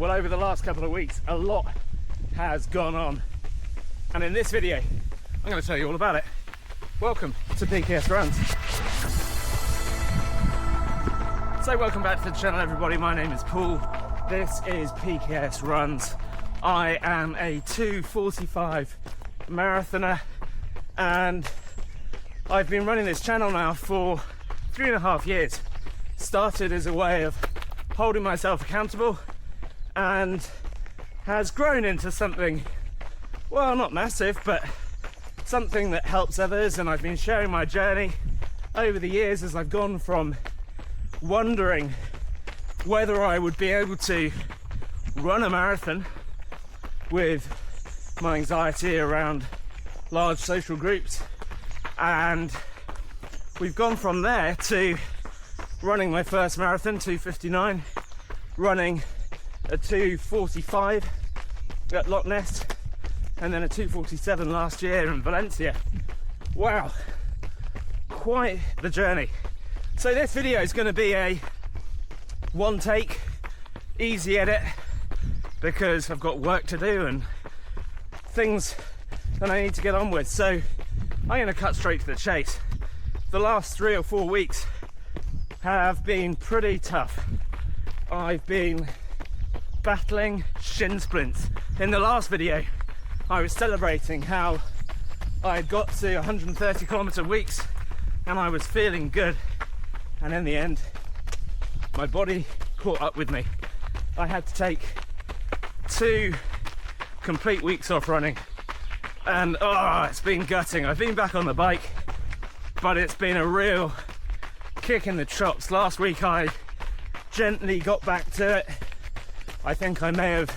Well, over the last couple of weeks, a lot has gone on. And in this video, I'm going to tell you all about it. Welcome to PKSRUNS. So welcome back to the channel, everybody. My name is Paul. This is PKSRUNS. I am a 2:45 marathoner, and I've been running this channel now for 3.5 years. Started as a way of holding myself accountable, and has grown into something, well, not massive, but something that helps others. And I've been sharing my journey over the years as I've gone from wondering whether I would be able to run a marathon with my anxiety around large social groups, and we've gone from there to running my first marathon, 2:59, running a 2:45 at Loch Ness, and then a 2:47 last year in Valencia. Wow, quite the journey. So this video is going to be a one take, easy edit, because I've got work to do and things that I need to get on with. So I'm going to cut straight to the chase. The last 3 or 4 weeks have been pretty tough. I've been battling shin splints. In the last video, I was celebrating how I had got to 130 kilometer weeks and I was feeling good. And in the end, my body caught up with me. I had to take 2 complete weeks off running, and it's been gutting. I've been back on the bike, but it's been a real kick in the chops. Last week I gently got back to it. I think I may have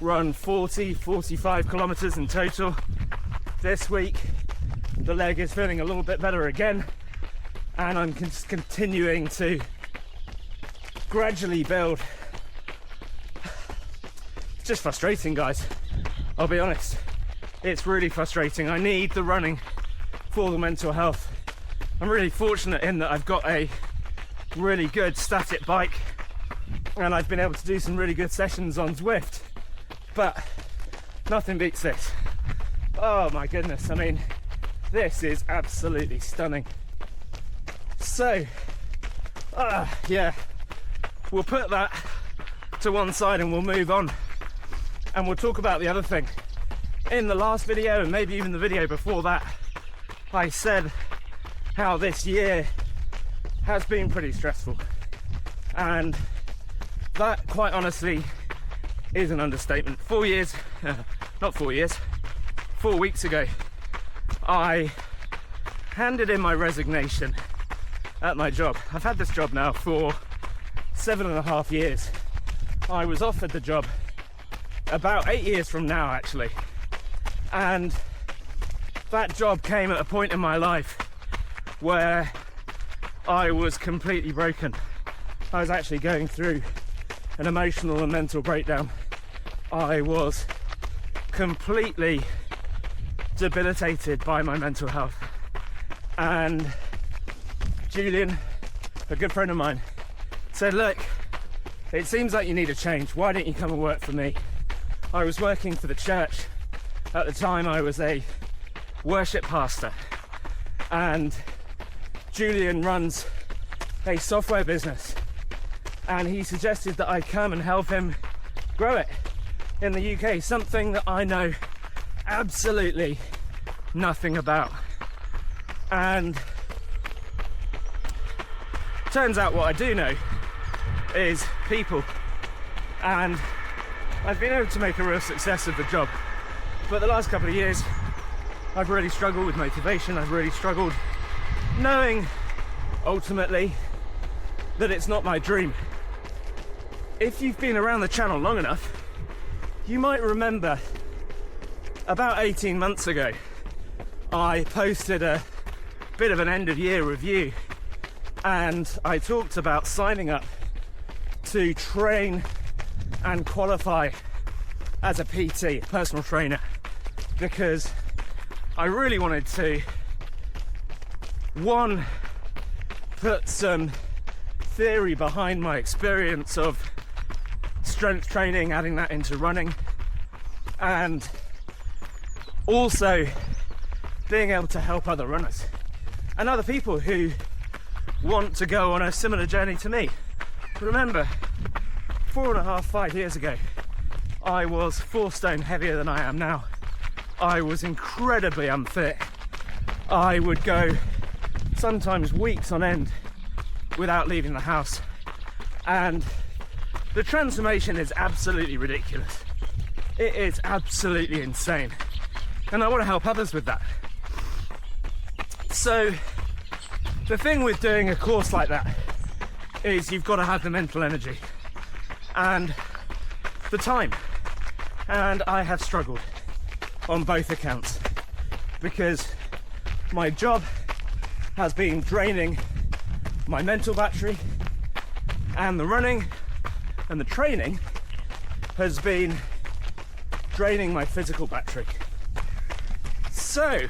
run 45 kilometers in total. This week the leg is feeling a little bit better again, and I'm just continuing to gradually build. It's just frustrating, guys. I'll be honest. It's really frustrating. I need the running for the mental health. I'm really fortunate in that I've got a really good static bike, and I've been able to do some really good sessions on Zwift, but nothing beats this. Oh my goodness, I mean, this is absolutely stunning. So, yeah, we'll put that to one side and we'll move on, and we'll talk about the other thing. In the last video, and maybe even the video before that, I said how this year has been pretty stressful, and that, quite honestly, is an understatement. 4 years, not 4 years, 4 weeks ago, I handed in my resignation at my job. I've had this job now for 7.5 years. I was offered the job about 8 years from now, actually, and that job came at a point in my life where I was completely broken. I was actually going through an emotional and mental breakdown. I was completely debilitated by my mental health, and Julian, a good friend of mine, said, look, it seems like you need a change. Why don't you come and work for me? I was working for the church. At the time, I was a worship pastor, and Julian runs a software business, and he suggested that I come and help him grow it in the UK, something that I know absolutely nothing about. And turns out what I do know is people, and I've been able to make a real success of the job. But the last couple of years, I've really struggled with motivation. I've really struggled knowing ultimately that it's not my dream. If you've been around the channel long enough, you might remember about 18 months ago, I posted a bit of an end of year review, and I talked about signing up to train and qualify as a PT, personal trainer, because I really wanted to, one, put some theory behind my experience of strength training, adding that into running, and also being able to help other runners and other people who want to go on a similar journey to me. Remember, 4.5, 5 years ago, I was 4 stone heavier than I am now. I was incredibly unfit. I would go sometimes weeks on end without leaving the house, and the transformation is absolutely ridiculous. It is absolutely insane, and I want to help others with that. So the thing with doing a course like that is you've got to have the mental energy and the time, and I have struggled on both accounts because my job has been draining my mental battery, and the running and the training has been draining my physical battery. So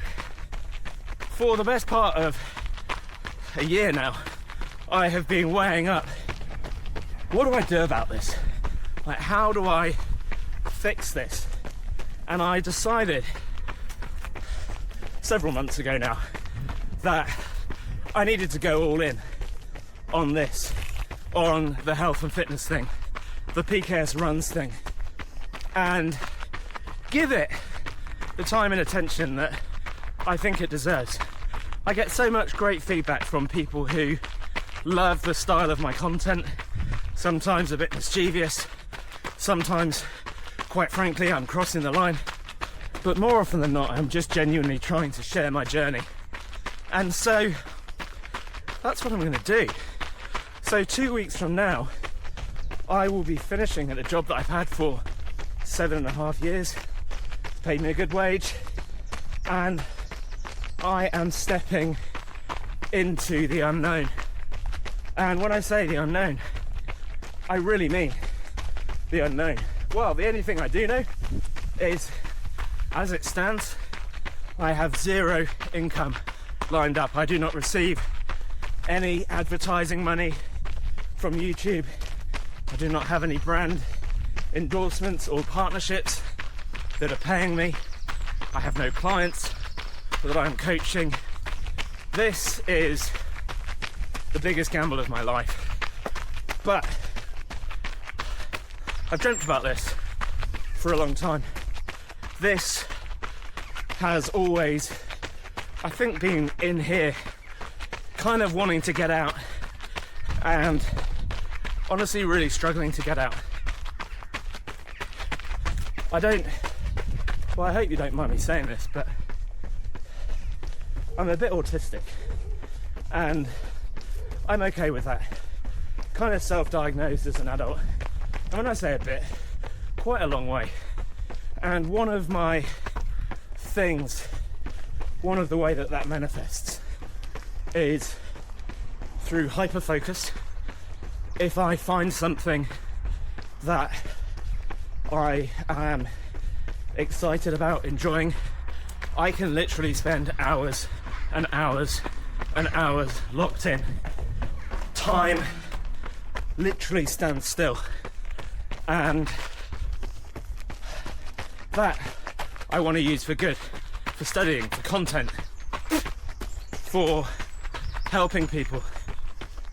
for the best part of a year now, I have been weighing up, what do I do about this? Like, how do I fix this? And I decided several months ago now that I needed to go all in on this, on the health and fitness thing, the PKSRUNS thing, and give it the time and attention that I think it deserves. I get so much great feedback from people who love the style of my content, sometimes a bit mischievous, sometimes, quite frankly, I'm crossing the line, but more often than not, I'm just genuinely trying to share my journey. And so that's what I'm going to do. So 2 weeks from now, I will be finishing at a job that I've had for 7.5 years, paid me a good wage, and I am stepping into the unknown. And when I say the unknown, I really mean the unknown. Well, the only thing I do know is, as it stands, I have 0 income lined up. I do not receive any advertising money from YouTube. I do not have any brand endorsements or partnerships that are paying me. I have no clients that I'm coaching. This is the biggest gamble of my life. But I've dreamt about this for a long time. This has always, I think, been in here, kind of wanting to get out, and honestly really struggling to get out. I hope you don't mind me saying this, but I'm a bit autistic, and I'm okay with that. Kind of self-diagnosed as an adult. And when I say a bit, quite a long way. And one of my things, one of the way that manifests is through hyper-focus. If I find something that I am excited about, enjoying, I can literally spend hours and hours and hours locked in. Time literally stands still, and that I want to use for good, for studying, for content, for helping people.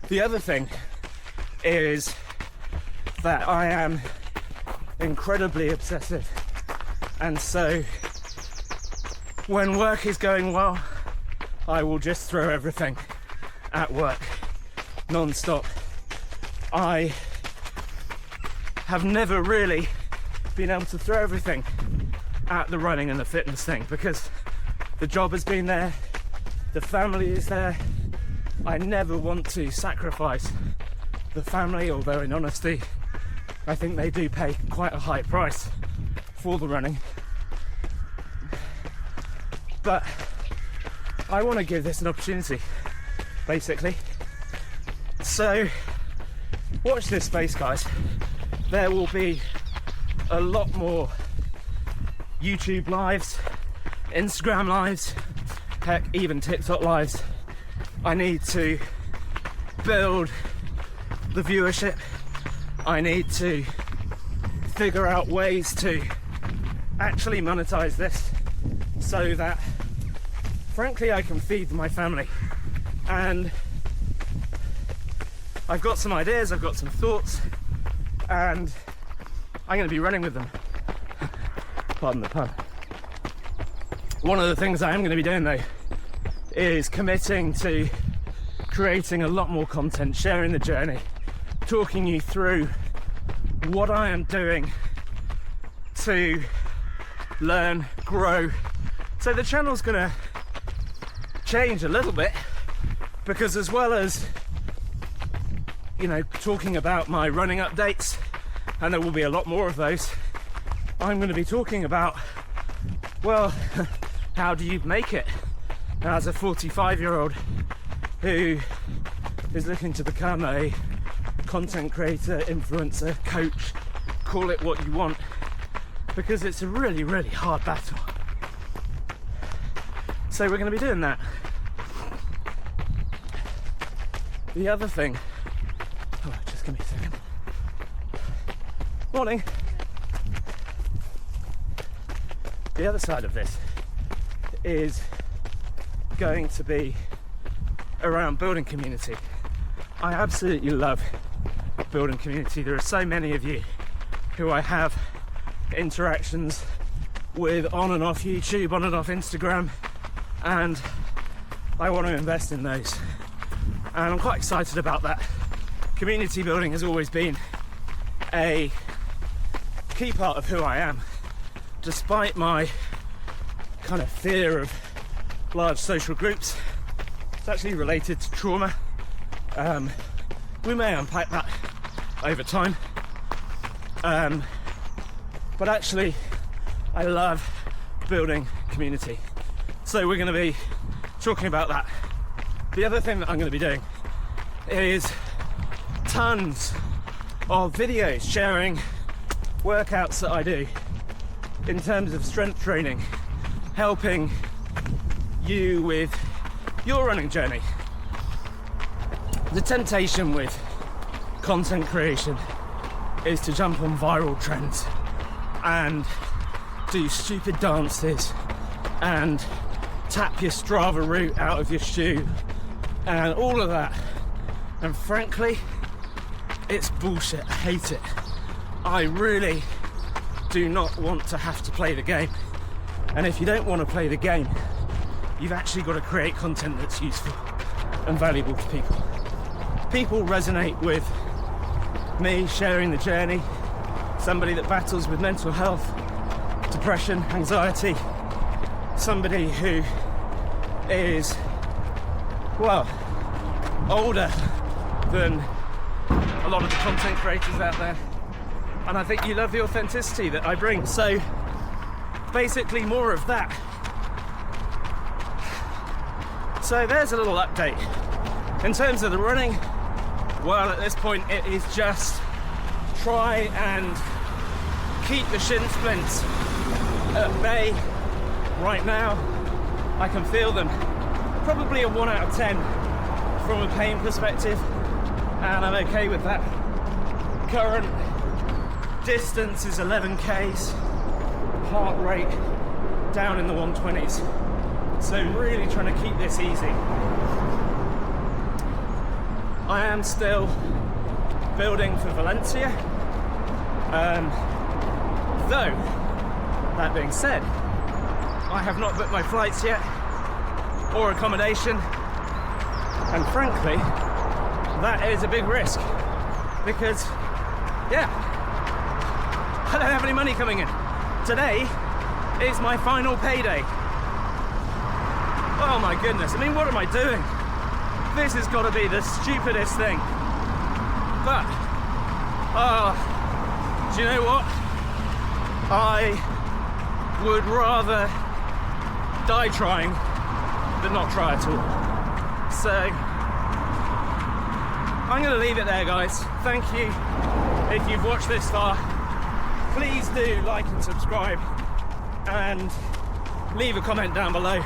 The other thing is that I am incredibly obsessive, and so when work is going well, I will just throw everything at work non-stop. I have never really been able to throw everything at the running and the fitness thing because the job has been there, the family is there. I never want to sacrifice the family, although in honesty I think they do pay quite a high price for the running. But I want to give this an opportunity, basically. So watch this space, guys. There will be a lot more YouTube lives, Instagram lives, heck, even TikTok lives. I need to build the viewership. I need to figure out ways to actually monetize this so that, frankly, I can feed my family. And I've got some ideas, I've got some thoughts, and I'm going to be running with them. Pardon the pun. One of the things I am going to be doing though is committing to creating a lot more content, sharing the journey, talking you through what I am doing to learn, grow. So the channel's going to change a little bit, because as well as, you know, talking about my running updates, and there will be a lot more of those, I'm going to be talking about, well, how do you make it as a 45-year-old who is looking to become a content creator, influencer, coach, call it what you want, because it's a really, really hard battle. So we're going to be doing that. The other thing, oh, just give me a second. Morning. The other side of this is going to be around building community. I absolutely love building community. There are so many of you who I have interactions with on and off YouTube, on and off Instagram, and I want to invest in those. And I'm quite excited about that. Community building has always been a key part of who I am, despite my kind of fear of large social groups. It's actually related to trauma. We may unpack that over time. But actually, I love building community. So we're going to be talking about that. The other thing that I'm going to be doing is tons of videos sharing workouts that I do in terms of strength training, helping you with your running journey. The temptation with content creation is to jump on viral trends and do stupid dances and tap your Strava route out of your shoe and all of that. And frankly, it's bullshit. I hate it. I really do not want to have to play the game. And if you don't want to play the game, you've actually got to create content that's useful and valuable to people. People resonate with me sharing the journey, somebody that battles with mental health, depression, anxiety, somebody who is, well, older than a lot of the content creators out there. And I think you love the authenticity that I bring. So basically more of that. So there's a little update. In terms of the running, well, at this point it is just try and keep the shin splints at bay. Right now, I can feel them. Probably a 1 out of 10 from a pain perspective, and I'm okay with that. Current distance is 11 Ks, heart rate down in the 120s. So really trying to keep this easy. I am still building for Valencia. Though, that being said, I have not booked my flights yet or accommodation. And frankly, that is a big risk because, yeah, I don't have any money coming in. Today is my final payday. Oh my goodness, I mean, what am I doing? This has got to be the stupidest thing. But, do you know what? I would rather die trying than not try at all. So, I'm going to leave it there, guys. Thank you if you've watched this far. Please do like and subscribe and leave a comment down below.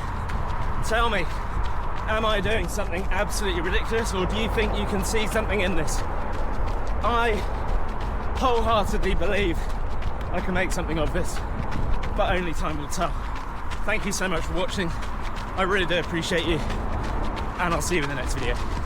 Tell me, am I doing something absolutely ridiculous, or do you think you can see something in this? I wholeheartedly believe I can make something of this, but only time will tell. Thank you so much for watching. I really do appreciate you, and I'll see you in the next video.